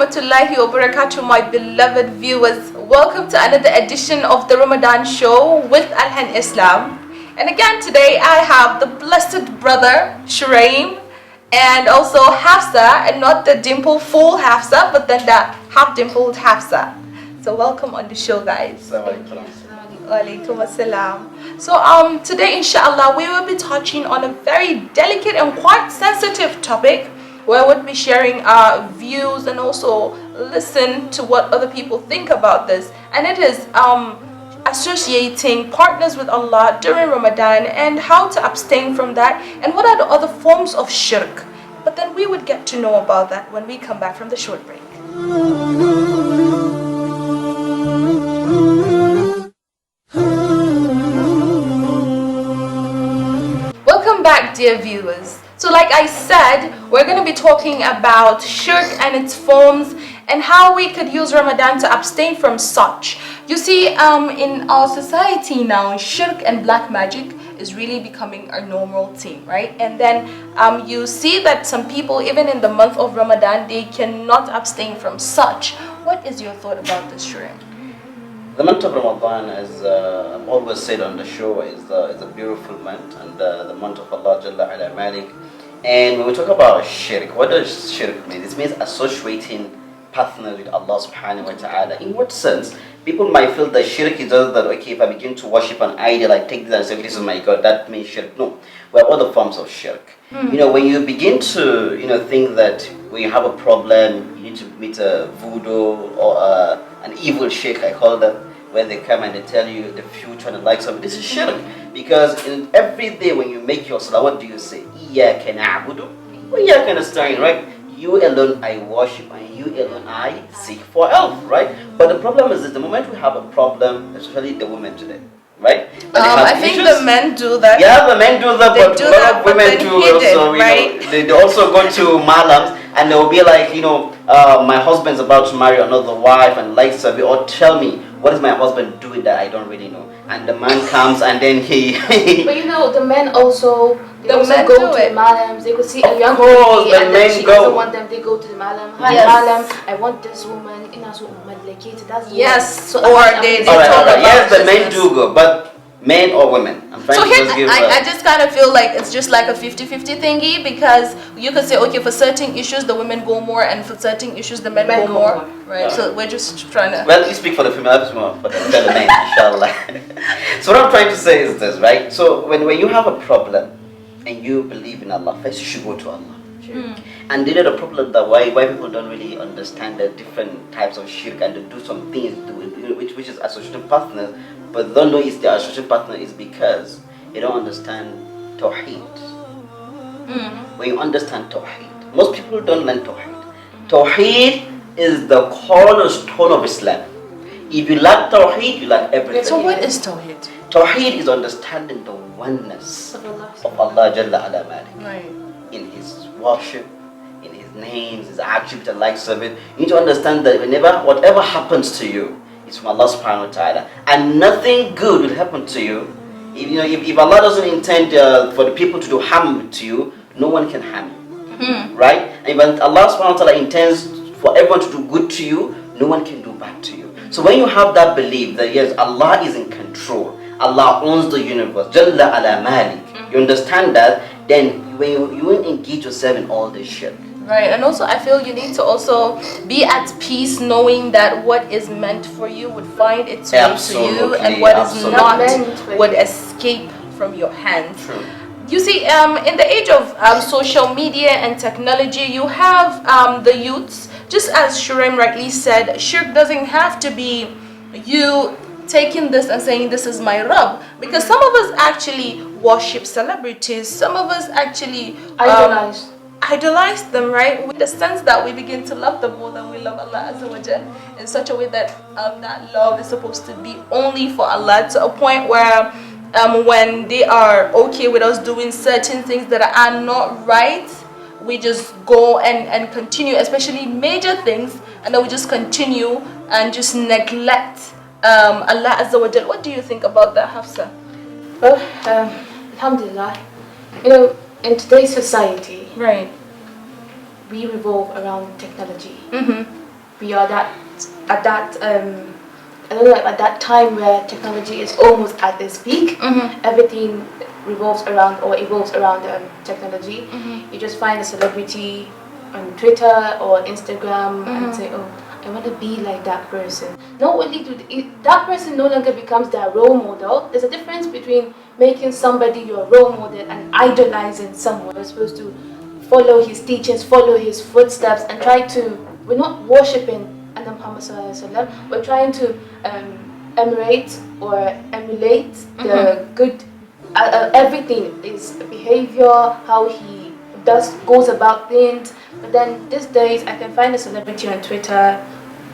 rahmatullahi wa barakatuh, my beloved viewers. Welcome to another edition of the Ramadan show with Islam. And again today I have the blessed brother Shuraim and also Hafsa, and not the dimple full Hafsa, but then the half dimpled Hafsa. So welcome on the show, guys. Walaikum assalam. So today inshallah we will be touching on a very delicate and quite sensitive topic, where we'll be sharing our views and also listen to what other people think about this. And it is associating partners with Allah during Ramadan and how to abstain from that, and what are the other forms of shirk. But then we would get to know about that when we come back from the short break. Welcome back, dear viewers. So like I said, we're going to be talking about shirk and its forms and how we could use Ramadan to abstain from such. You see, in our society now, shirk and black magic is really becoming a normal thing, right? And then you see that some people, even in the month of Ramadan, they cannot abstain from such. What is your thought about this, Shuraim? The month of Ramadan, as I've always said on the show, is a beautiful month, and the month of Allah Jalla ala Malik. And when we talk about shirk, what does shirk mean? It means associating partners with Allah subhanahu wa ta'ala. In what sense? People might feel that shirk is just that, okay, if I begin to worship an idol, I take this and say, this is my God, that means shirk. No, there are other forms of shirk. You know, when you begin to, think that when you have a problem, you need to meet a voodoo or an evil sheikh, I call them, where they come and they tell you the future and the likes of it. This is shirk. Because in every day when you make your salah, what do you say? Iyaka na'budu wa iyaka nasta'in, right? You alone I worship and you alone I seek for help, right? But the problem is that the moment we have a problem, especially the women today, right? I think the men do that. Yeah, the men do that, but a lot of women do hidden, also. Right? They also go to malams and they'll be like, my husband's about to marry another wife and likes of it, or tell me, what is my husband doing that I don't really know? And the man comes and then he... But the men also, go to the malams. They could see a young lady and then she doesn't want them. They go to the malam. Hi, malam, I want this woman. Yes, so or they talk about yes, the men do go, but men or women? So here, I just kind of feel like it's just like a 50-50 thingy, because you could say, okay, for certain issues the women go more, and for certain issues the men go more, right? So we're just trying to... Well, you speak for the female, but the men, inshallah. So what I'm trying to say is this, right? So when you have a problem and you believe in Allah, first you should go to Allah. And the problem that why people don't really understand the different types of shirk and to do some things which is associated partners, but don't know it's the associated partner, is because you don't understand Tawheed. When you understand Tawheed, most people don't learn Tawheed. Tawheed is the cornerstone of Islam. If you lack Tawheed, you lack everything. So what is Tawheed? Tawheed is understanding the oneness of Allah Jalla ala Malik. Right. In His worship, in His names, His attributes and likes of it. You need to understand that whatever happens to you, it's from Allah subhanahu wa ta'ala. And nothing good will happen to you. If Allah doesn't intend for the people to do harm to you, no one can harm you. Right? And if Allah subhanahu wa ta'ala intends for everyone to do good to you, no one can do bad to you. So when you have that belief that yes, Allah is in control, Allah owns the universe, Jalla ala Malik, you understand that, then when you won't engage yourself in all this shit. Right, and also I feel you need to also be at peace knowing that what is meant for you would find its way to you, and what is not would escape from your hands. True. You see, in the age of social media and technology, you have the youths, just as Shuraim rightly said, shirk doesn't have to be you taking this and saying this is my Rabb, because some of us actually worship celebrities, some of us actually idolize them, right? With the sense that we begin to love them more than we love Allah Azza wa Jal, in such a way that that love is supposed to be only for Allah, to a point where when they are okay with us doing certain things that are not right, we just go and continue, especially major things, and then we just continue and just neglect Allah Azza wa Jal. What do you think about that, Hafsa? Well, alhamdulillah, in today's society, right, we revolve around technology. we are at that I don't know, at that time where technology is almost at its peak. Everything revolves around or evolves around technology. You just find a celebrity on Twitter or Instagram and say, oh, I want to be like that person. Not only that person no longer becomes their role model. There's a difference between making somebody your role model and idolizing someone. You're supposed to follow his teachings, follow his footsteps, and we're not worshipping Anna Muhammad Sallallahu Alaihi Wasallam. We're trying to emulate the good, everything, his behavior, how he goes about things. But then these days I can find a celebrity on Twitter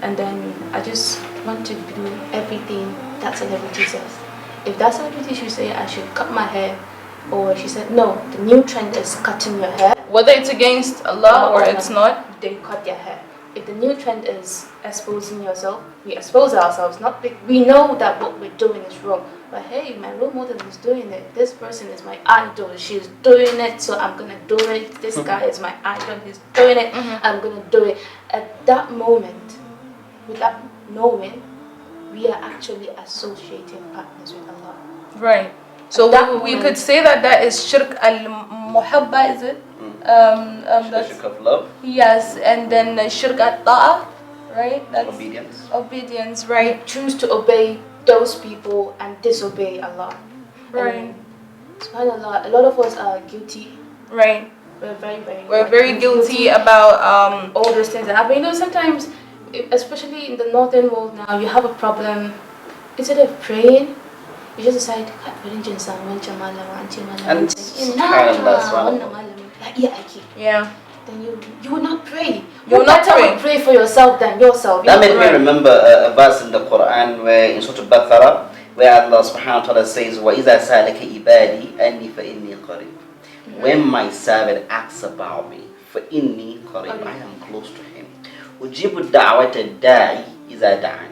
and then I just want to do everything that celebrity says. If that celebrity should say I should cut my hair, or she said no, the new trend is cutting your hair, whether it's against Allah or it's not, they cut their hair. If the new trend is exposing yourself, we expose ourselves. We know that what we're doing is wrong, but hey, my role model is doing it. This person is my idol. She's doing it, so I'm gonna do it. This guy is my idol. He's doing it. I'm gonna do it. At that moment, without knowing, we are actually associating partners with Allah. Right. So we could say that is shirk al-muhabba, is it? That's shirk of love. Yes, and then shirk al-ta'a, right? That's obedience. Obedience, right? We choose to obey those people and disobey Allah. Right. SubhanAllah, a lot of us are guilty. Right. We're very guilty about all those things that happen. You know, sometimes, especially in the northern world now, you have a problem. Instead of praying, you just decide, yeah. Then you will not pray. You will not pray for yourself than yourself. That made me remember a verse in the Quran where in Surah Al-Baqarah, where Allah subhanahu wa ta'ala says, وَإِذَا سَأَلَكَ إِبَادِي أَنِّي فَإِنِّي قَرِيبٌ. When my servant asks about me, فَإِنِّي قَرِيبٌ, I am close to him. أُجِيبُ الدَّعْوَةَ الدَّاعِ إِذَا دَعَانِ.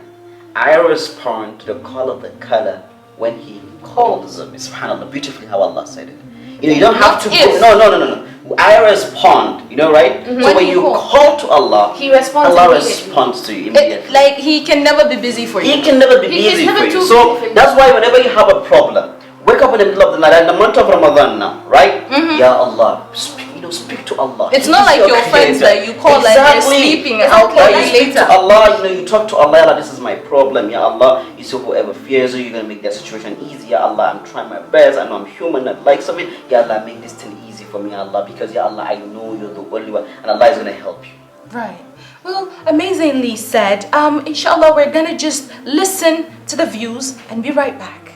I respond to the call of the caller when he calls them. SubhanAllah, beautifully how Allah said it. You don't have to go. No. I respond, right? So when you call to Allah, Allah responds to you immediately. Like he can never be busy for you. He can never be busy for you. So that's why whenever you have a problem, wake up in the middle of the night, in the month of Ramadan now, right? Ya Allah, speak to Allah. It's not like your friends that you call like they're sleeping. I'll call you speak later. to Allah, you talk to Allah. This is my problem, Ya Allah. You see, whoever fears you, you're gonna make that situation easy, Ya Allah. I'm trying my best. I know I'm human. I'd like something. Ya Allah, make this thing easy for me, Ya Allah. Because Ya Allah, I know you're the only one, and Allah is gonna help you. Right. Well, amazingly said. Inshallah, we're gonna just listen to the views and be right back.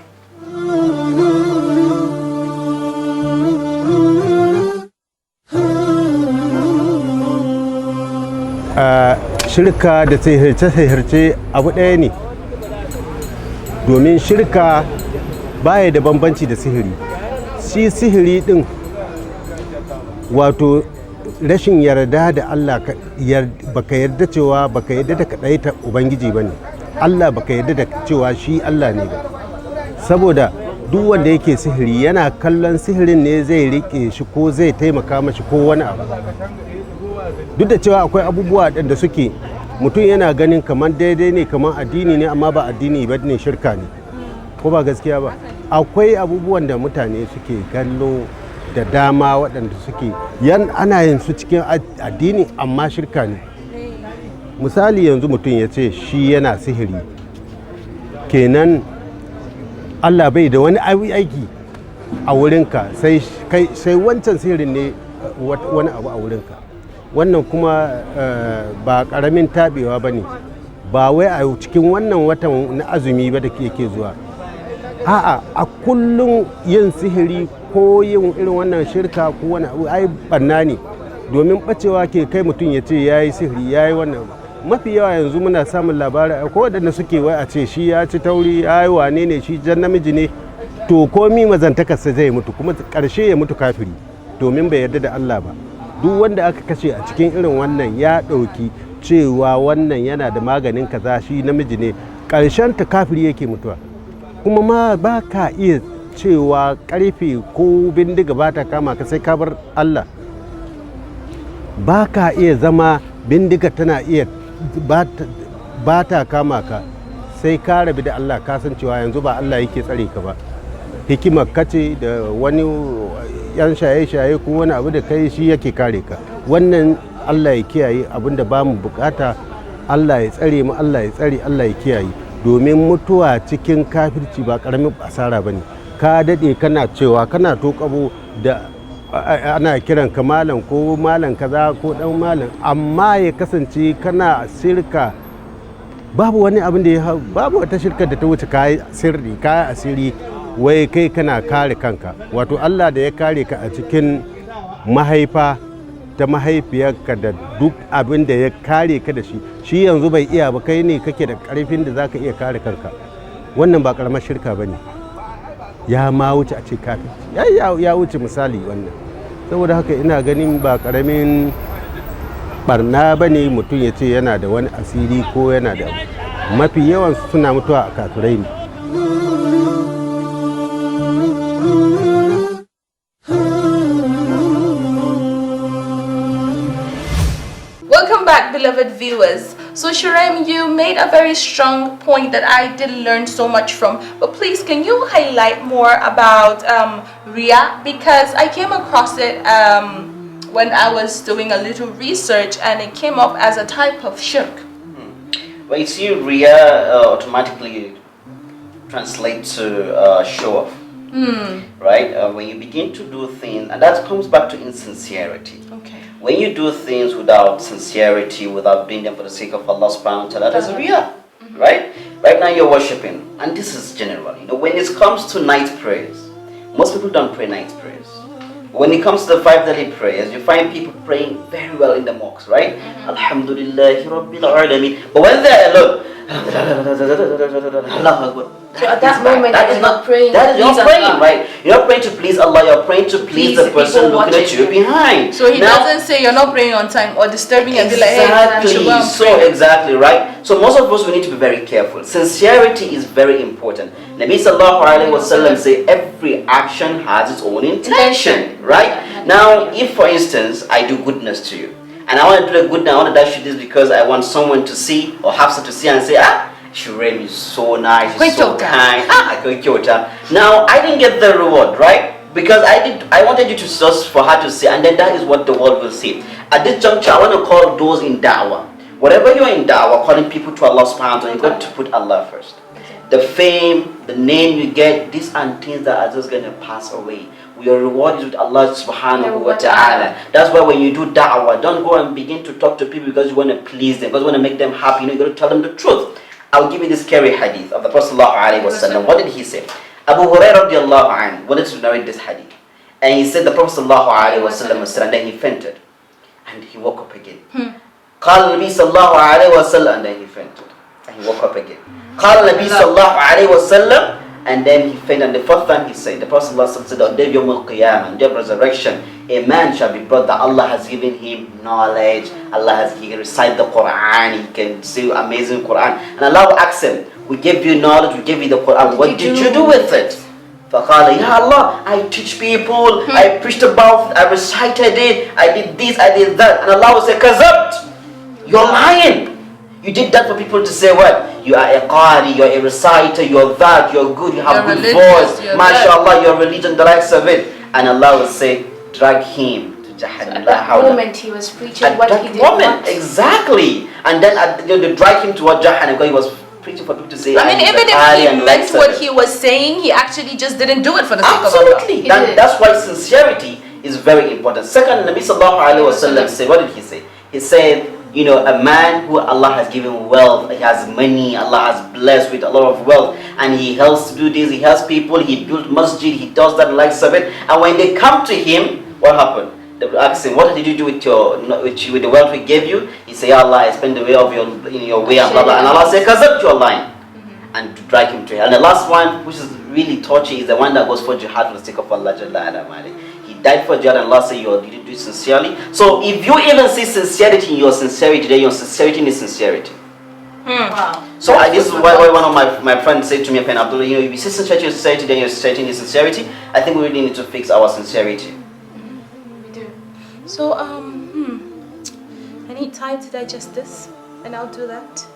Shirka da sihirce abu ɗaya ne, domin shirka baya da bambanci da sihiri. Shi sihiri ɗin wato rashin yarda da Allah, baka yarda cewa baka yarda da kaɗaita Ubangiji ba ne. Allah baka yarda da cewa shi Allah ne ba. Saboda duk wanda yake sihiri yana kallon sihirin ne zai riƙe shi ko zai taimaka mashi ko wani abu. Duk da cewa akwai abubuwa da suke mutum yana ganin kamar daidai ne, kamar addini ne, amma ba addini ba ne, shirka ne, ko ba gaskiya ba. Akwai abubuwan da mutane suke kallo da dama waɗanda suke ana yin su cikin addini amma shirka ne. Misali yanzu mutum ya ce shi yana sihiri, kenan Allah bai da wani aiki a wurinka, sai wancan sihirin ne wani abu a wurinka. Wannan kuma ba ƙaramin taɓewa ba ne, ba wai a cikin wannan watan na azumi ba da yake zuwa. A'a, a kullum yin sihiri ko yin irin wannan shirka ko wani abu ai banna ne, domin ɓacewa ke kai mutum ya ce ya yi sihiri, ya yi wannan. Mafi yawa yanzu muna samun labarai ko waɗanda suke wai a ce shi ya ci tauri, ya yi wane ne, shi jan namiji ne, to komi mazantakarsa zai mutu, kuma ƙarshe ya mutu kafiri, domin bai yarda da Allah ba. Duk wanda aka kashe a cikin irin wannan ya ɗauki cewa wannan yana da maganin kaza, shi namiji ne, ƙarshen ta kafiri yake mutuwa. Kuma ma ba ka iya cewa ƙarfe ko bindiga ba ta kama ka sai ka bar Allah. Ba ka iya zama bindiga tana iya ba ta kama ka sai ka rabi da Allah ka san cewa yanzu ba Allah yake tsare ka ba, hikimar kace da wani yan shaye-shaye ko wani abu da kai shi yake kare ka. Wannan Allah ya kiyaye abin da ba mu bukata, Allah ya tsare mu, Allah ya tsare, Allah ya kiyaye, domin mutuwa cikin kafirci ba karamin asara bane. Ka dade kana cewa kana tokabo da ana kiran ka malam ko malam kaza ko dan malam, amma ya kasance kana shirka. Babu wani abin da babu wata shirka da ta wuce kai sirri, kai asiri, wai kai kana kare kanka. Wato Allah da ya kare ka a cikin mahaifa ta mahaifiyarka da duk abin da ya kare ka da shi yanzu bai iya ba, kai ne kake da karfin da zaka iya kare kanka. Wannan ba karamar shirka bane, ya ma wuce a ce kafin ya wuce misali wannan. Saboda haka ina ganin ba karamin barna bane mutum ya ce yana da wani asiri ko yana da mafi yawan suna mutuwa a kafirai ne. Welcome back, beloved viewers. So Shirem, you made a very strong point that I did learn so much from. But please, can you highlight more about Ria? Because I came across it when I was doing a little research, and it came up as a type of shirk. Well, you see, Ria automatically translates to show off. Right? When you begin to do things, and that comes back to insincerity. Okay. When you do things without sincerity, without doing them for the sake of Allah subhanahu wa ta'ala, that's Ria. Right? Right now you're worshipping, and this is general. You know, when it comes to night prayers, most people don't pray night prayers. When it comes to the 5 daily prayers, you find people praying very well in the mosques, right? Alhamdulillah Rabbil Alameen. But when they're alone, so at that moment, that is not praying. That is not praying, right? You're not praying to please Allah. You're praying to please the person looking at you behind. So he doesn't say you're not praying on time or disturbing and be like, hey, exactly. So exactly right. So most of us, we need to be very careful. Sincerity is very important. Nabi sallallahu alaihi wasallam say every action has its own intention, right? Now, if for instance I do goodness to you, and I want to do a good, I want to dash you this because I want someone to see or Hafsa to see and say, Shirem is so nice, she's so kind. Now I didn't get the reward, right? Because I wanted you to just for her to see, and then that is what the world will see. At this juncture, I want to call those in da'wah. Whatever you're in da'wah, calling people to Allah subhanahu wa ta'ala, you've got to put Allah first. The fame, the name you get, these are things that are just going to pass away. Your reward is with Allah subhanahu wa ta'ala. That's why when you do da'wah, don't go and begin to talk to people because you want to please them, because you want to make them happy. You know, you got to tell them the truth. I'll give you this scary hadith of the Prophet sallallahu alaihi wasallam. What did he say? Abu Hurairah radiallahu anhu wanted to narrate this hadith. And he said the Prophet sallallahu alaihi wasallam said, and then he fainted. And he woke up again. Qala Nabi sallallahu alaihi wasallam, and then he fainted. And he woke up again. Qala Nabi sallallahu alaihi wasallam, and then he fainted. And the fourth time he said, the Prophet said, on day of Qiyamah, on day of resurrection, a man shall be brought that Allah has given him knowledge. He can recite the Quran, he can say amazing Quran. And Allah will ask him, we gave you knowledge, we gave you the Quran, what did you do with it? فَقَالَ Ya Allah, I teach people, I preached about it, I recited it, I did this, I did that. And Allah will say, Kazabt, you're lying. You did that for people to say what? You are a qari, you're a reciter, you're that, you're good, you have good voice, mashallah, your religion, the likes of it. And Allah will say, drag him to Jahannam. So at that moment he was preaching at what he did not. Exactly. And then they drag him to what Jahannam, because he was preaching for people to say. I mean, even if he meant what he was saying, he actually just didn't do it for the sake of Allah. Absolutely. That's why sincerity is very important. Second, Nabi sallallahu alaihi wasallam said, what did he say? He said, you know, a man who Allah has given wealth, he has money, Allah has blessed with a lot of wealth, and he helps to do this, he helps people, he built masjid, he does that, likes of it. And when they come to him, what happened? They will ask him, what did you do with with the wealth we gave you? He say, Allah, I spent the way of your way, and blah blah. And Allah say, Kazab, you're lying, and to drag him to hell. And the last one, which is really touchy, is the one that goes for jihad for the sake of Allah Jalla Alamali. Died for jihad, and Allah say you did it sincerely. So if you even see sincerity in your sincerity, then your sincerity is sincerity. Wow. So this is why one of my friends said to me, Pen Abdullah, you know, if you see sincerity in sincerity, then your sincerity is sincerity. I think we really need to fix our sincerity. We do. So, I need time to digest this. and I'll do that.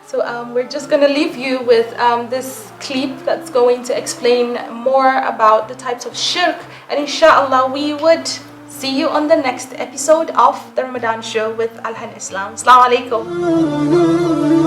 So we're just going to leave you with this clip that's going to explain more about the types of shirk, and inshallah we would see you on the next episode of the Ramadan show with Alhan Islam. Assalamu alaikum.